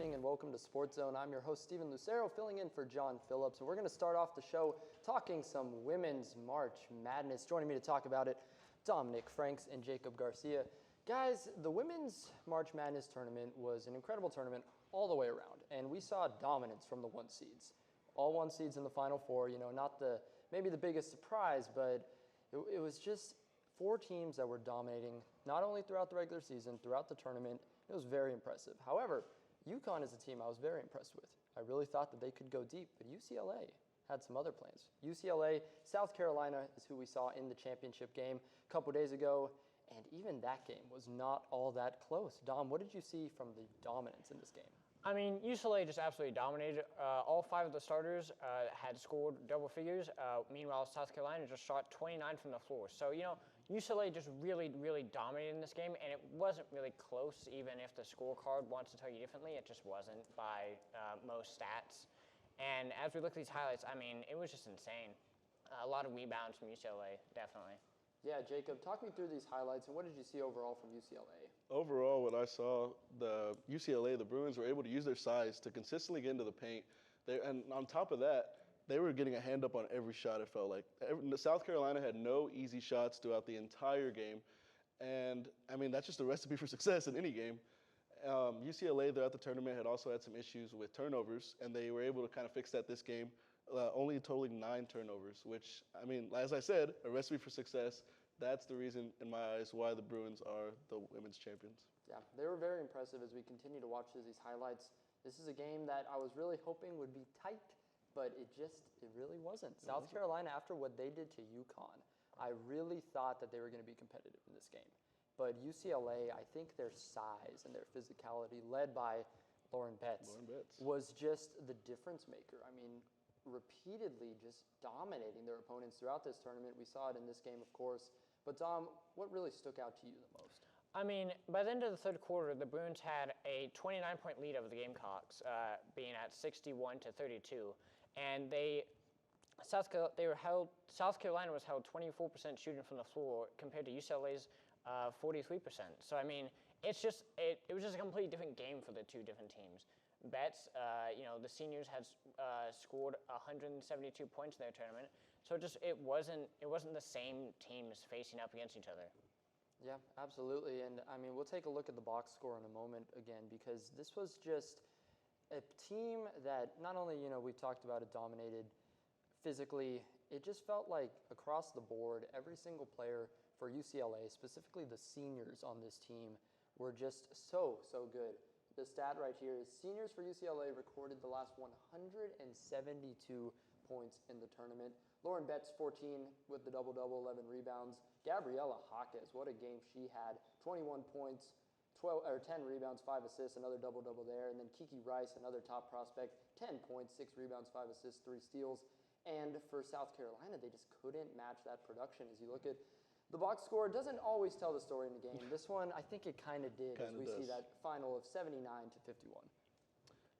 evening and welcome to SportsZone. I'm your host, Stephen Lucero, filling in for John Phillips. And we're going to start off the show talking some women's March Madness. Joining me to talk about it, Dominic, Franks, and Jacob Garcia. Guys, the women's March Madness tournament was an incredible tournament all the way around. And we saw dominance from the one seeds. All one seeds in the Final Four, not maybe the biggest surprise, but it was just four teams that were dominating, not only throughout the regular season, throughout the tournament. It was very impressive. However, UConn is a team I was very impressed with. I really thought that they could go deep, but UCLA had some other plans. UCLA, South Carolina is who we saw in the championship game a couple days ago, and even that game was not all that close. Dom, what did you see from the dominance in this game? I mean, UCLA just absolutely dominated. All five of the starters had scored double figures. Meanwhile, South Carolina just shot 29 from the floor. So, UCLA just really, really dominated in this game, and it wasn't really close, even if the scorecard wants to tell you differently. It just wasn't by most stats. And as we look at these highlights, I mean, it was just insane. A lot of rebounds from UCLA, definitely. Yeah, Jacob, talk me through these highlights, and what did you see overall from UCLA? Overall, what I saw, the UCLA, the Bruins, were able to use their size to consistently get into the paint. And on top of that, they were getting a hand up on every shot, it felt like. South Carolina had no easy shots throughout the entire game. And, I mean, that's just a recipe for success in any game. UCLA, throughout the tournament, had also had some issues with turnovers, and they were able to kind of fix that this game. Only totaling 9 turnovers, which, I mean, as I said, a recipe for success. That's the reason, in my eyes, why the Bruins are the women's champions. Yeah, they were very impressive as we continue to watch these highlights. This is a game that I was really hoping would be tight, but it really wasn't. South Carolina, after what they did to UConn, I really thought that they were going to be competitive in this game. But UCLA, I think their size and their physicality, led by Lauren Betts, was just the difference maker. I mean, repeatedly just dominating their opponents throughout this tournament. We saw it in this game, of course. But Dom, what really stuck out to you the most? I mean, by the end of the third quarter, the Bruins had a 29-point lead over the Gamecocks, being at 61-32, and South Carolina was held 24% shooting from the floor compared to UCLA's 43%. So I mean, it was just a completely different game for the two different teams. Betts, the seniors had scored 172 points in their tournament, so it wasn't the same teams facing up against each other. Yeah, absolutely. And I mean, we'll take a look at the box score in a moment again, because this was just a team that not only, we've talked about it dominated physically, it just felt like across the board, every single player for UCLA, specifically the seniors on this team, were just so good. The stat right here is seniors for UCLA recorded the last 172 points in the tournament. Lauren Betts, 14 with the double-double, 11 rebounds. Gabriella Jaquez, what a game she had. 21 points, 10 rebounds, 5 assists, another double-double there. And then Kiki Rice, another top prospect, 10 points, 6 rebounds, 5 assists, 3 steals. And for South Carolina, they just couldn't match that production. As you look at the box score, doesn't always tell the story in the game. This one, I think it kind of did, as we see that final of 79-51.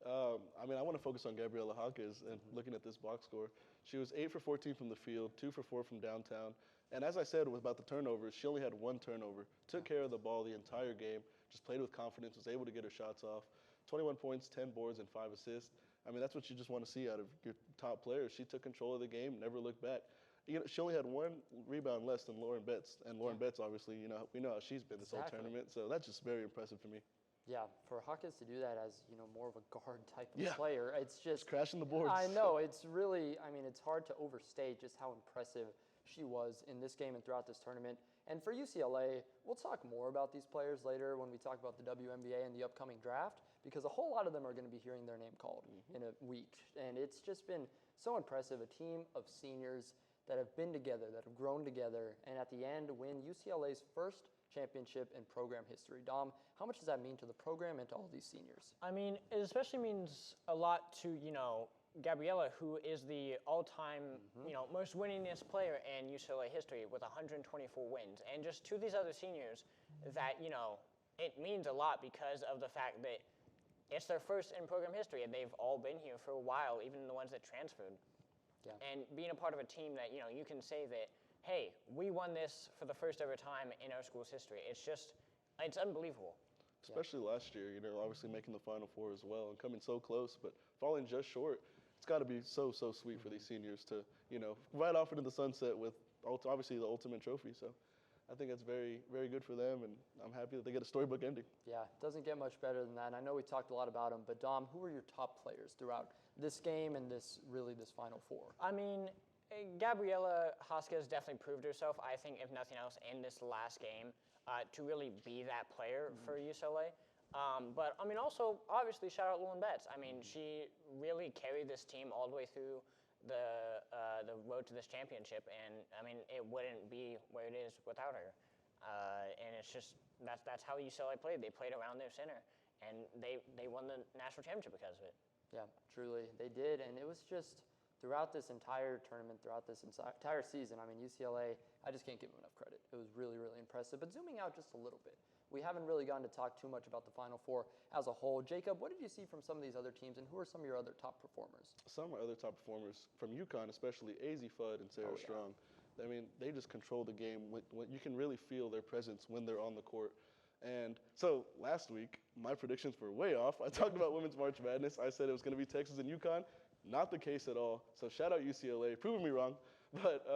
I mean, I want to focus on Gabriella Jaquez and looking at this box score. She was 8 for 14 from the field, 2 for 4 from downtown. And as I said about the turnovers, she only had 1 turnover. Took care of the ball the entire game, just played with confidence, was able to get her shots off. 21 points, 10 boards, and 5 assists. I mean, that's what you just want to see out of your top players. She took control of the game, never looked back. She only had 1 rebound less than Lauren Betts. And Lauren Betts, obviously, we know how she's been this whole tournament. So that's just very impressive to me. Yeah, for Jaquez to do that as, more of a guard type of player, it's just crashing the boards. I know, it's really, it's hard to overstate just how impressive she was in this game and throughout this tournament. And for UCLA, we'll talk more about these players later when we talk about the WNBA and the upcoming draft, because a whole lot of them are going to be hearing their name called in a week. And it's just been so impressive, a team of seniors that have been together, that have grown together, and at the end win UCLA's first championship in program history. Dom, how much does that mean to the program and to all these seniors? I mean, it especially means a lot to, Gabriella, who is the all-time, most winningest player in UCLA history with 124 wins. And just to these other seniors that, it means a lot because of the fact that it's their first in program history, and they've all been here for a while, even the ones that transferred. Yeah. And being a part of a team that, you can say that, hey, we won this for the first ever time in our school's history. It's unbelievable. especially last year. Obviously making the Final Four as well and coming so close, but falling just short. It's got to be so sweet for these seniors to ride off into the sunset with obviously the ultimate trophy. So I think that's very, very good for them, and I'm happy that they get a storybook ending. Yeah, it doesn't get much better than that. And I know we talked a lot about them, but Dom, who were your top players throughout this game and this Final Four? I mean, Gabriela Vasquez definitely proved herself, I think, if nothing else, in this last game to really be that player for UCLA. But, I mean, also, obviously, shout out Lauren Betts. I mean, she really carried this team all the way through the road to this championship, and I mean it wouldn't be where it is without her. And it's just that's how UCLA played. They played around their center, and they won the national championship because of it. Yeah, truly they did, and it was just throughout this entire tournament, throughout this entire season. I mean UCLA, I just can't give them enough credit. It was really impressive. But zooming out just a little bit, we haven't really gotten to talk too much about the Final Four as a whole. Jacob, what did you see from some of these other teams, and who are some of your other top performers? Some of our other top performers from UConn, especially AZ Fudd and Sarah Strong. I mean, they just control the game. You can really feel their presence when they're on the court. And so last week, my predictions were way off. I talked about Women's March Madness. I said it was going to be Texas and UConn. Not the case at all. So shout out UCLA, proving me wrong. But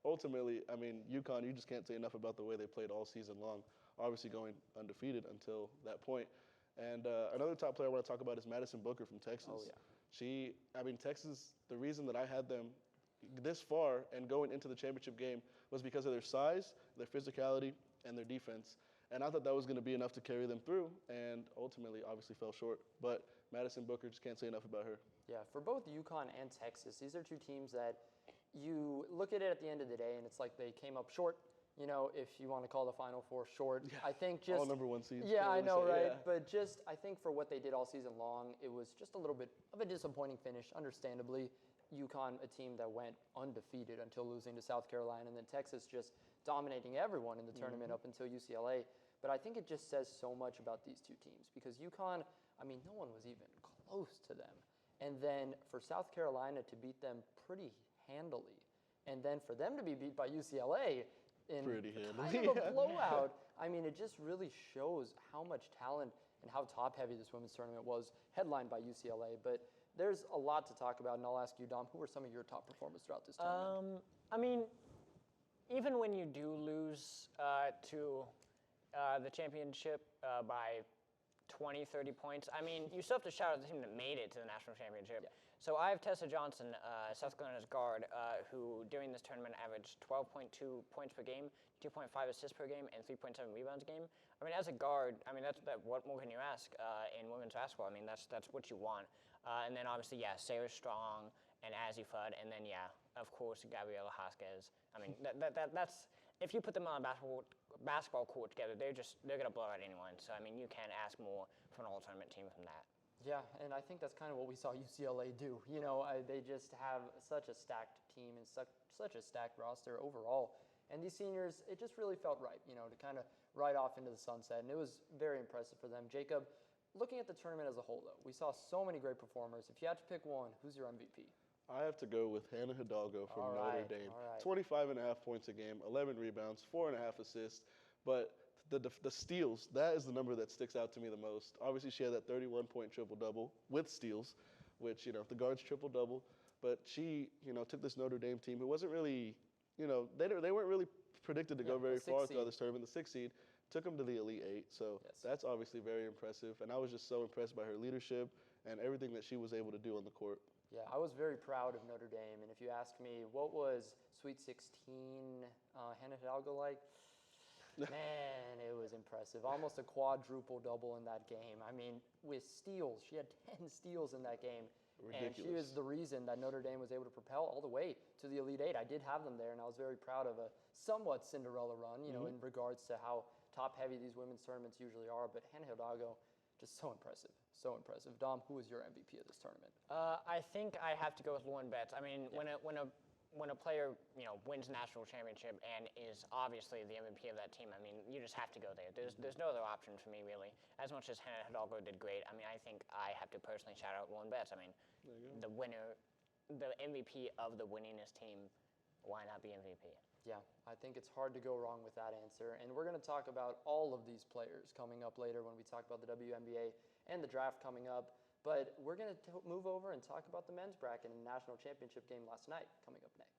ultimately, I mean, UConn, you just can't say enough about the way they played all season long. Obviously going undefeated until that point. And another top player I want to talk about is Madison Booker from Texas. Oh, yeah. Texas, the reason that I had them this far and going into the championship game was because of their size, their physicality, and their defense. And I thought that was going to be enough to carry them through, and ultimately, obviously, fell short. But Madison Booker, just can't say enough about her. Yeah, for both UConn and Texas, these are two teams that you look at it at the end of the day, and it's like they came up short. If you want to call the Final Four short, yeah. I think just all number one seeds. Yeah, I know, right? Yeah. But just I think for what they did all season long, it was just a little bit of a disappointing finish. Understandably, UConn, a team that went undefeated until losing to South Carolina, and then Texas just dominating everyone in the tournament up until UCLA. But I think it just says so much about these two teams because UConn, I mean, no one was even close to them. And then for South Carolina to beat them pretty handily, and then for them to be beat by UCLA in kind of a blowout, I mean, it just really shows how much talent and how top-heavy this women's tournament was, headlined by UCLA. But there's a lot to talk about, and I'll ask you, Dom, who are some of your top performers throughout this tournament? I mean, even when you do lose to the championship by 20, 30 points, I mean, you still have to shout out the team that made it to the national championship. Yeah. So I have Tessa Johnson, South Carolina's guard, who during this tournament averaged 12.2 points per game, 2.5 assists per game, and 3.7 rebounds a game. I mean, as a guard, I mean, what more can you ask in women's basketball? I mean, that's what you want. And then obviously, yeah, Sarah Strong and Azzy Fudd, and then yeah, of course, Gabriela Vasquez. I mean, that's if you put them on a basketball court together, they're gonna blow out anyone. So I mean, you can't ask more from an all-tournament team from that. Yeah, and I think that's kind of what we saw UCLA do. They just have such a stacked team and such a stacked roster overall. And these seniors, it just really felt right, to kind of ride off into the sunset. And it was very impressive for them. Jacob, looking at the tournament as a whole, though, we saw so many great performers. If you had to pick one, who's your MVP? I have to go with Hannah Hidalgo from Notre Dame. 25.5 points a game, 11 rebounds, 4.5 assists. But the steals, that is the number that sticks out to me the most. Obviously, she had that 31-point triple-double with steals, which, the guards triple-double. But she, took this Notre Dame team who wasn't really, they weren't really predicted to go very far throughout this tournament. The 6th seed took them to the Elite 8. So that's obviously very impressive. And I was just so impressed by her leadership and everything that she was able to do on the court. Yeah, I was very proud of Notre Dame. And if you ask me, what was Sweet 16 Hannah Hidalgo like? Man, it was impressive. Almost a quadruple double in that game. I mean, with steals, she had 10 steals in that game. Ridiculous. And she was the reason that Notre Dame was able to propel all the way to the Elite 8. I did have them there, and I was very proud of a somewhat Cinderella run, in regards to how top-heavy these women's tournaments usually are. But Hannah Hidalgo, just so impressive. So impressive. Dom, who was your MVP of this tournament? I think I have to go with Lauren Betts. I mean, when a player wins national championship and is obviously the MVP of that team, I mean, you just have to go there. There's no other option for me, really. As much as Hannah Hidalgo did great, I mean, I think I have to personally shout out Lauren Betts. I mean, the winner, the MVP of the winningest team why not be MVP? Yeah, I think it's hard to go wrong with that answer. And we're going to talk about all of these players coming up later when we talk about the WNBA and the draft coming up. But we're going to move over and talk about the men's bracket and the national championship game last night coming up next.